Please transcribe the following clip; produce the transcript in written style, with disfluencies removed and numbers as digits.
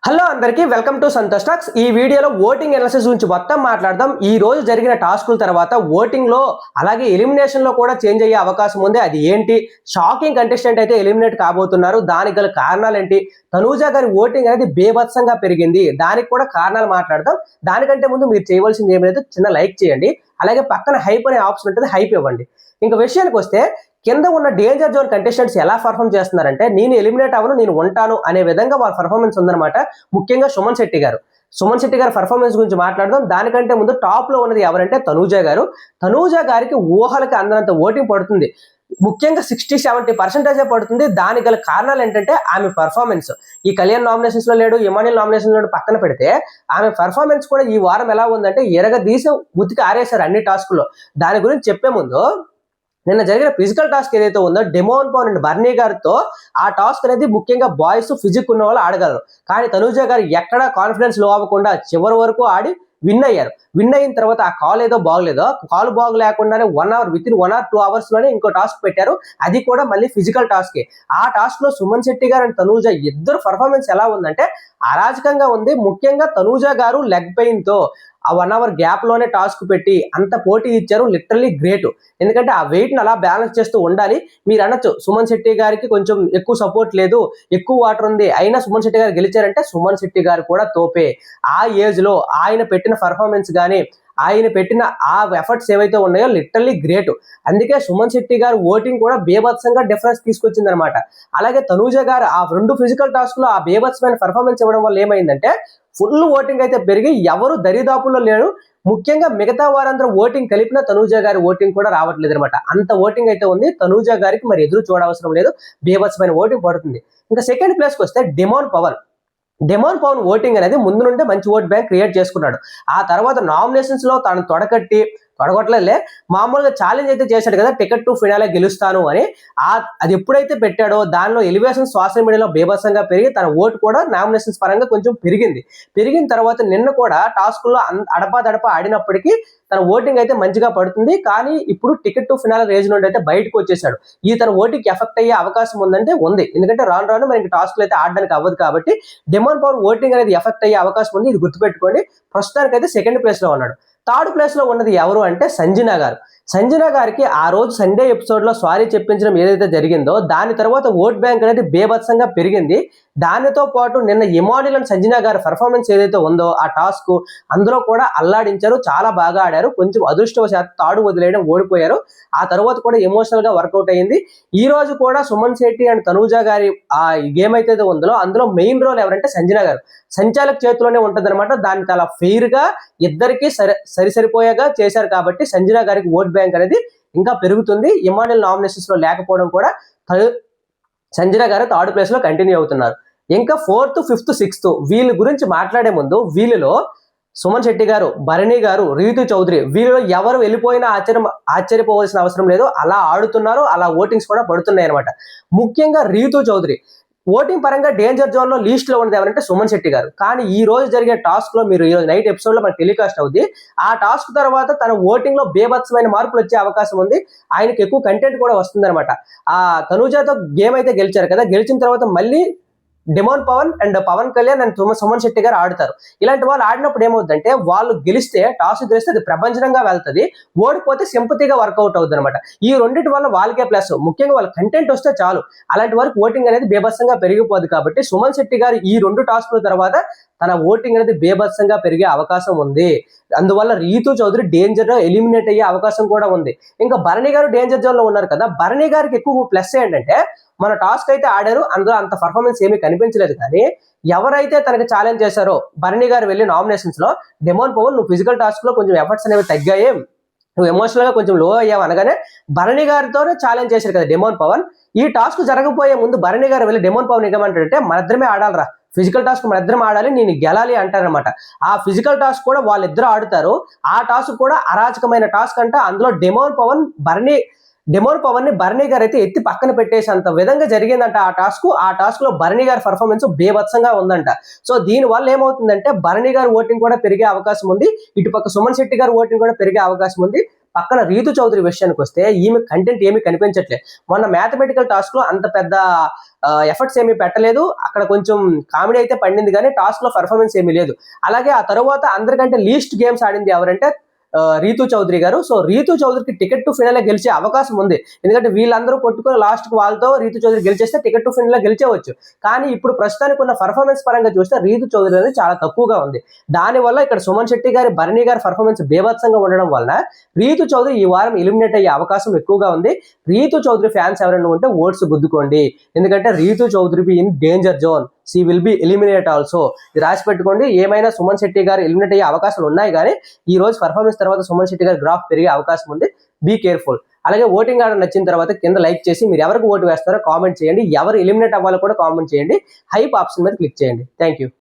Hello అందరికీ welcome to Santosh talks. ఈ వీడియోలో ఓటింగ్ అనాలిసిస్ గురించి మొత్తం మాట్లాడదాం. ఈ రోజు జరిగిన టాస్కుల తర్వాత ఓటింగ్ లో అలాగే ఎలిమినేషన్ లో కూడా చేంజ్ అయ్యే అవకాశం ఉంది. అది ఏంటి? షాకింగ్ కంటెస్టెంట్ అయితే ఎలిమినేట్ కాబోతున్నారు. దానికి గల కారణాలు ఏంటి? తనూజ గారి ఓటింగ్ అనేది బేభత్సంగా పెరిగింది. దానికి కూడా కారణాలు మాట్లాడదాం. దానికంటే ముందు మీరు చేయవలసింది ఏమి లేదు, చిన్న లైక్ చేయండి. అలాగే పక్కన హైప్ అనే ఆప్షన్ ఉంటుంది, హైప్ ఇవ్వండి. ఇంకా విషయానికి వస్తే కింద ఉన్న డేంజర్ జోన్ కంటెస్టెంట్స్ ఎలా పర్ఫామ్ చేస్తున్నారంటే నేను ఎలిమినేట్ అవ్వను, నేను ఉంటాను అనే విధంగా వాళ్ళ పర్ఫార్మెన్స్ ఉందన్నమాట. ముఖ్యంగా సుమన్ శెట్టి గారు పర్ఫార్మెన్స్ గురించి మాట్లాడదాం. దానికంటే ముందు టాప్ లో ఉన్నది ఎవరంటే తనూజ గారు. తనూజ గారికి ఊహలకి అందనంత ఓటింగ్ పడుతుంది. ముఖ్యంగా 60-70% పడుతుంది. దానికి గల కారణాలు ఏంటంటే ఆమె పర్ఫార్మెన్స్. ఈ కళ్యాణ్ నామినేషన్స్ లో లేడు, ఇమానియల్ నామినేషన్ లో పక్కన పెడితే ఆమె పర్ఫార్మెన్స్ కూడా ఈ వారం ఎలా ఉందంటే ఎరగదీసి ఉతికి ఆరేశారు అన్ని టాస్కుల్లో. దాని గురించి చెప్పే ముందు నిన్న జరిగిన ఫిజికల్ టాస్క్ ఏదైతే ఉందో డెమోన్ పవన్ అండ్ బర్నీ గారితో ఆ టాస్క్ అనేది ముఖ్యంగా బాయ్స్ ఫిజిక్ ఉన్న వాళ్ళు ఆడగలరు. కానీ తనూజ గారు ఎక్కడా కాన్ఫిడెన్స్ లో అవ్వకుండా చివరి వరకు ఆడి విన్ అయ్యారు. విన్ అయిన తర్వాత ఆ కాల్ ఏదో బాగలేదో, కాల్ బాగలేకుండానే 1 hour within 1 or 2 hours లోనే ఇంకో టాస్క్ పెట్టారు. అది కూడా మళ్ళీ ఫిజికల్ టాస్కే. ఆ టాస్క్ లో సుమన్ శెట్టి గారు అండ్ తనూజ ఇద్దరు పర్ఫార్మెన్స్ ఎలా ఉందంటే అరాజకంగా ఉంది. ముఖ్యంగా తనూజ గారు లెగ్ పెయిన్ తో ఆ 1 hour గ్యాప్ లోనే టాస్క్ పెట్టి అంత పోటీ ఇచ్చారు. Literally great. ఎందుకంటే ఆ వెయిట్ ని అలా బ్యాలెన్స్ చేస్తూ ఉండాలి. మీరు అనొచ్చు సుమన్ శెట్టి గారికి కొంచెం ఎక్కువ సపోర్ట్ లేదు, ఎక్కువ వాటర్ ఉంది, అయినా సుమన్ శెట్టి గారు గెలిచారంటే సుమన్ శెట్టి గారు కూడా తోపే. ఆ ఏజ్ లో ఆయన పెట్టిన పర్ఫార్మెన్స్ కానీ ఆయన పెట్టిన ఆ ఎఫర్ట్స్ ఏవైతే ఉన్నాయో లిటరల్లీ గ్రేట్. అందుకే సుమన్ శెట్టి గారు ఓటింగ్ కూడా బేభత్సంగా డిఫరెన్స్ తీసుకొచ్చింది అనమాట. అలాగే తనూజ గారు ఆ 2 ఫిజికల్ టాస్క్ లో ఆ బేభత్సమైన పర్ఫార్మెన్స్ ఇవ్వడం వల్ల ఏమైందంటే ఫుల్ ఓటింగ్ అయితే పెరిగి ఎవరు దరిదాపుల్లో లేరు. ముఖ్యంగా మిగతా వారందరూ ఓటింగ్ కలిపిన తనూజ గారి ఓటింగ్ కూడా రావట్లేదు అనమాట. అంత ఓటింగ్ అయితే ఉంది. తనూజ గారికి మరి ఎదురు చూడవసరం లేదు, బేభత్సమైన ఓటింగ్ పడుతుంది. ఇంకా సెకండ్ ప్లేస్కి వస్తే డెమోన్ పవన్ ఓటింగ్ అనేది ముందు నుండే మంచి ఓట్ బ్యాంక్ క్రియేట్ చేసుకున్నాడు. ఆ తర్వాత నామినేషన్స్ లో తను తొడగొట్టలేదులే, మామూలుగా ఛాలెంజ్ అయితే చేశాడు కదా, టికెట్ టు ఫినాలే గెలుస్తాను అని. అది ఎప్పుడైతే పెట్టాడో దానిలో ఎలివేషన్ సోషల్ మీడియాలో బేభత్సంగా పెరిగి తన ఓటు కూడా నామినేషన్స్ పరంగా కొంచెం పెరిగిన తర్వాత నిన్న కూడా టాస్కుల్లో అడపా ఆడినప్పటికీ తన ఓటింగ్ అయితే మంచిగా పడుతుంది. కానీ ఇప్పుడు టికెట్ టు ఫినాలే రేజ్ నుండి అయితే బయటకు వచ్చేసాడు. ఈ తన ఓటింగ్ ఎఫెక్ట్ అయ్యే అవకాశం ఉంది. ఎందుకంటే రాను మనకి టాస్క్లు అయితే ఆడడానికి అవ్వదు కాబట్టి డెమోన్ పవన్ ఓటింగ్ అనేది ఎఫెక్ట్ అయ్యే అవకాశం ఉంది. ఇది గుర్తుపెట్టుకోండి. ప్రస్తుతానికి అయితే సెకండ్ ప్లేస్ లో ఉన్నాడు. థర్డ్ ప్లేస్ లో ఉన్నది ఎవరు అంటే సంజన గారికి ఆ రోజు సండే ఎపిసోడ్ లో సారీ చెప్పించడం ఏదైతే జరిగిందో దాని తర్వాత ఓట్ బ్యాంక్ అనేది బేభత్సంగా పెరిగింది. దానితో పాటు నిన్న ఇమానియల్ అండ్ సంజన గారి పర్ఫార్మెన్స్ ఏదైతే ఉందో ఆ టాస్క్ అందులో కూడా అల్లాడించారు, చాలా బాగా ఆడారు. కొంచెం అదృష్టవశాత్తు తాడు వదిలేయడం ఓడిపోయారు. ఆ తర్వాత కూడా ఎమోషనల్ గా వర్కౌట్ అయ్యింది. ఈ రోజు కూడా సుమన్ శెట్టి అండ్ తనూజ గారి ఆ గేమ్ అయితే ఉందో అందులో మెయిన్ రోల్ ఎవరంటే సంజన గారు. సంచాలక చేతిలోనే ఉంటుంది అనమాట. దాన్ని చాలా ఫెయిర్ గా ఇద్దరికి సరిపోయేగా చేశారు కాబట్టి సంజన గారికి ఓట్ బ్యాంక్ అనేది ఇంకా పెరుగుతుంది. ఇమానియల్ నామినేషన్స్ లో లేకపోవడం కూడా సంజన గారు థర్డ్ ప్లేస్ లో కంటిన్యూ అవుతున్నారు. ఇంకా 4th, 5th, 6th వీళ్ళ గురించి మాట్లాడే ముందు వీళ్ళలో సుమన్ శెట్టి గారు, భరణి గారు, రీతు చౌదరి వీళ్ళలో ఎవరు వెళ్ళిపోయినా ఆశ్చర్యపోవాల్సిన అవసరం లేదు. అలా ఆడుతున్నారు, అలా ఓటింగ్స్ కూడా పడుతున్నాయి అనమాట. ముఖ్యంగా రీతు చౌదరి ఓటింగ్ పరంగా డేంజర్ జోన్ లో లీస్ట్ లో ఉన్నది ఎవరంటే సుమన్ శెట్టి గారు. కానీ ఈ రోజు జరిగే టాస్క్ లో మీరు ఈ రోజు నైట్ ఎపిసోడ్ లో మనకి టెలికాస్ట్ అవుద్ది. ఆ టాస్క్ తర్వాత తన ఓటింగ్ లో బేభత్సమైన మార్పులు వచ్చే అవకాశం ఉంది. ఆయనకి ఎక్కువ కంటెంట్ కూడా వస్తుంది అనమాట. ఆ తనూజతో గేమ్ అయితే గెలిచారు కదా, గెలిచిన తర్వాత మళ్ళీ demon Pavan and Pavan Kalyan and Suman Shetty గారు ఆడతారు. ఇలాంటి వాళ్ళు ఆడినప్పుడు ఏమవుతుందంటే వాళ్ళు టాస్ గెలిస్తే అది ప్రపంచంగా వెళ్తుంది, ఓడిపోతే సింపతిగా వర్కౌట్ అవుతుంది అనమాట. ఈ రెండింటి వల్ల వాళ్ళకే ప్లస్. ముఖ్యంగా వాళ్ళ కంటెంట్ వస్తే చాలు, అలాంటి వరకు ఓటింగ్ అనేది బేభత్సంగా పెరిగిపోదు. కాబట్టి సుమన్ శెట్టి గారు ఈ 2 టాస్కుల తర్వాత తన ఓటింగ్ అనేది బేభత్సంగా పెరిగే అవకాశం ఉంది. అందువల్ల రీతు చౌదరి డేంజర్ లో ఎలిమినేట్ అయ్యే అవకాశం కూడా ఉంది. ఇంకా భరణి గారు డేంజర్ జోన్ లో ఉన్నారు కదా, భరణి గారికి ఎక్కువ ప్లస్ ఏంటంటే మన టాస్క్ అయితే ఆడారు, అందులో అంత పర్ఫార్మెన్స్ ఏమీ కనిపించలేదు. కానీ ఎవరైతే తనకి ఛాలెంజ్ చేశారో భరణి గారు వెళ్ళి నామినేషన్స్ లో డెమోన్ పవన్ నువ్వు ఫిజికల్ టాస్క్ లో కొంచెం ఎఫర్ట్స్ అనేవి తగ్గాయి, నువ్వు ఎమోషనల్ గా కొంచెం లో అయ్యావు అనగానే భరణి గారితోనే ఛాలెంజ్ చేశారు కదా డెమోన్ పవన్. ఈ టాస్క్ జరగబోయే ముందు భరణి గారు వెళ్ళి డెమోన్ పవన్ ఏమంటాడంటే మన ఇద్దరమే ఆడాలరా, ఫిజికల్ టాస్క్ మన ఇద్దరం ఆడాలి, నేను గెలాలి అంటారనమాట. ఆ ఫిజికల్ టాస్క్ కూడా వాళ్ళిద్దరు ఆడుతారు. ఆ టాస్క్ కూడా అరాచకమైన టాస్క్ అంట. అందులో డెమోన్ పవన్ ని భరణి గారు అయితే ఎత్తి పక్కన పెట్టేసేంత విధంగా జరిగిందంట ఆ టాస్క్ లో భరణి గారి పర్ఫార్మెన్స్ బేభత్సంగా ఉందంట. సో దీని వల్ల ఏమవుతుందంటే భరణి గారి ఓటింగ్ కూడా పెరిగే అవకాశం ఉంది, ఇటుపక్క సుమన్ శెట్టి గారి ఓటింగ్ కూడా పెరిగే అవకాశం ఉంది. పక్కన రీతు చౌదరి విషయానికి వస్తే ఈమె కంటెంట్ ఏమీ కనిపించట్లేదు. మొన్న మ్యాథమెటికల్ టాస్క్ లో అంత పెద్ద ఎఫర్ట్స్ ఏమీ పెట్టలేదు. అక్కడ కొంచెం కామెడీ అయితే పండింది కానీ టాస్క్ లో పర్ఫార్మెన్స్ ఏమీ లేదు. అలాగే ఆ తర్వాత అందరికంటే లీస్ట్ గేమ్స్ ఆడింది ఎవరంటే రీతు చౌదరి గారు. సో రీతు చౌదరికి టికెట్ టు ఫైనల్ గెలిచే అవకాశం ఉంది. ఎందుకంటే వీళ్ళందరూ కొట్టుకుని లాస్ట్ కు వాళ్ళతో రీతు చౌదరి గెలిచేస్తే టికెట్ టు ఫైనల్ గెలిచేవచ్చు. కానీ ఇప్పుడు ప్రస్తుతానికి ఉన్న పర్ఫార్మెన్స్ పరంగా చూస్తే రీతు చౌదరి అనేది చాలా తక్కువగా ఉంది. దానివల్ల ఇక్కడ సుమన్ శెట్టి గారి, భరణి గారి పర్ఫార్మెన్స్ బేభత్సంగా ఉండడం వలన రీతు చౌదరి ఈ వారం ఎలిమినేట్ అయ్యే అవకాశం ఎక్కువగా ఉంది. రీతు చౌదరి ఫ్యాన్స్ ఎవరైనా ఉంటే ఓట్స్ గుద్దుకోండి. ఎందుకంటే Rithu Chowdary in danger zone, she will be eliminate also. ఇది రాసి పెట్టుకోండి. ఏమైనా సుమన్ శెట్టి గారు ఎలిమినేట్ అయ్యే అవకాశాలు ఉన్నాయి, కానీ ఈ రోజు పర్ఫార్మెన్స్ తర్వాత సుమన్ శెట్టి గారి గ్రాఫ్ పెరిగే అవకాశం ఉంది. Be careful. అలాగే ఓటింగ్ ఆర్డర్ నచ్చిన తర్వాత కింద లైక్ చేసి మీరు ఎవరికి ఓటు వేస్తారో కామెంట్ చేయండి. ఎవరు ఎలిమినేట్ అవ్వాలో కూడా కామెంట్ చేయండి. హైప్ ఆప్షన్ మీద క్లిక్ చేయండి. Thank you.